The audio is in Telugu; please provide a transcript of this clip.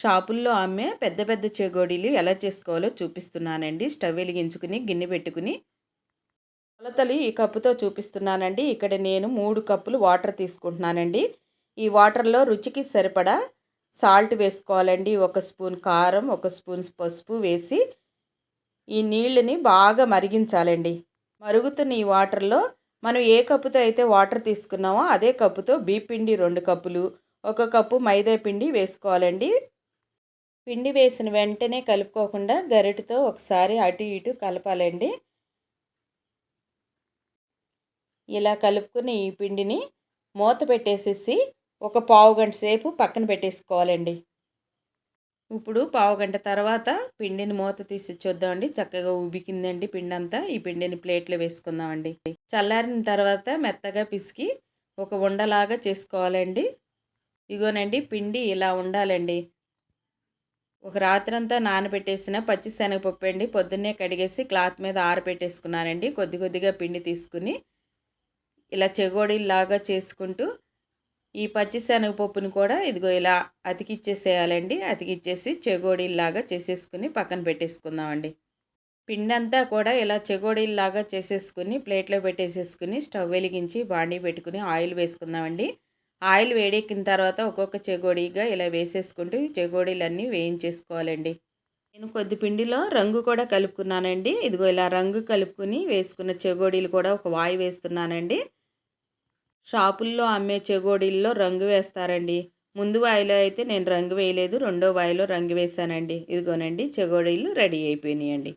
షాపుల్లో అమ్మే పెద్ద పెద్ద చెగోడీలు ఎలా చేసుకోవాలో చూపిస్తున్నానండి. స్టవ్ వెలిగించుకుని గిన్నె పెట్టుకుని కొలతలు ఈ కప్పుతో చూపిస్తున్నానండి. ఇక్కడ నేను 3 కప్పులు వాటర్ తీసుకుంటున్నానండి. ఈ వాటర్లో రుచికి సరిపడా సాల్ట్ వేసుకోవాలండి. 1 స్పూన్ కారం, 1 స్పూన్ పసుపు వేసి ఈ నీళ్ళని బాగా మరిగించాలండి. మరుగుతున్న ఈ వాటర్లో మనం ఏ కప్పుతో అయితే వాటర్ తీసుకున్నామో అదే కప్పుతో బియ్య పిండి 2 కప్పులు, 1 కప్పు మైదా పిండి వేసుకోవాలండి. పిండి వేసిన వెంటనే కలుపుకోకుండా గరిటెతో ఒకసారి అటు ఇటు కలపాలండి. ఇలా కలుపుకుని ఈ పిండిని మూత పెట్టేసేసి ఒక పావుగంట సేపు పక్కన పెట్టేసుకోవాలండి. ఇప్పుడు పావుగంట తర్వాత పిండిని మూత తీసి చూద్దామండి. చక్కగా ఉబికిందండి పిండి అంతా. ఈ పిండిని ప్లేట్లో వేసుకుందామండి. చల్లారిన తర్వాత మెత్తగా పిసికి ఒక ఉండలాగా చేసుకోవాలండి. ఇగోనండి పిండి ఇలా ఉండాలండి. ఒక రాత్రంతా నానబెట్టేసిన పచ్చిశనగపప్పు అండి. పొద్దున్నే కడిగేసి క్లాత్ మీద ఆరబెట్టేసుకున్నానండి. కొద్ది కొద్దిగా పిండి తీసుకుని ఇలా చెగోడీలాగా చేసుకుంటూ ఈ పచ్చిశనగపప్పుని కూడా ఇదిగో ఇలా అతికిచ్చేసేయాలండి. అతికిచ్చేసి చెగోడీలాగా చేసేసుకుని పక్కన పెట్టేసుకుందామండి. పిండి అంతా కూడా ఇలా చెగోడీలాగా చేసేసుకుని ప్లేట్లో పెట్టేసేసుకుని స్టవ్ వెలిగించి బాండీ పెట్టుకుని ఆయిల్ వేసుకుందామండి. ఆయిల్ వేడెక్కిన తర్వాత ఒక్కొక్క చెగోడీగా ఇలా వేసేసుకుంటూ చెగోడీలన్నీ వేయించేసుకోవాలండి. నేను కొద్ది పిండిలో రంగు కూడా కలుపుకున్నానండి. ఇదిగో ఇలా రంగు కలుపుకుని వేసుకున్న చెగోడీలు కూడా ఒక వాయి వేస్తున్నానండి. షాపుల్లో అమ్మే చెగోడీల్లో రంగు వేస్తారండి. ముందు వాయిలో అయితే నేను రంగు వేయలేదు. రెండో వాయిలో రంగు వేశానండి. ఇదిగోనండి చెగోడీలు రెడీ అయిపోయినాయండి.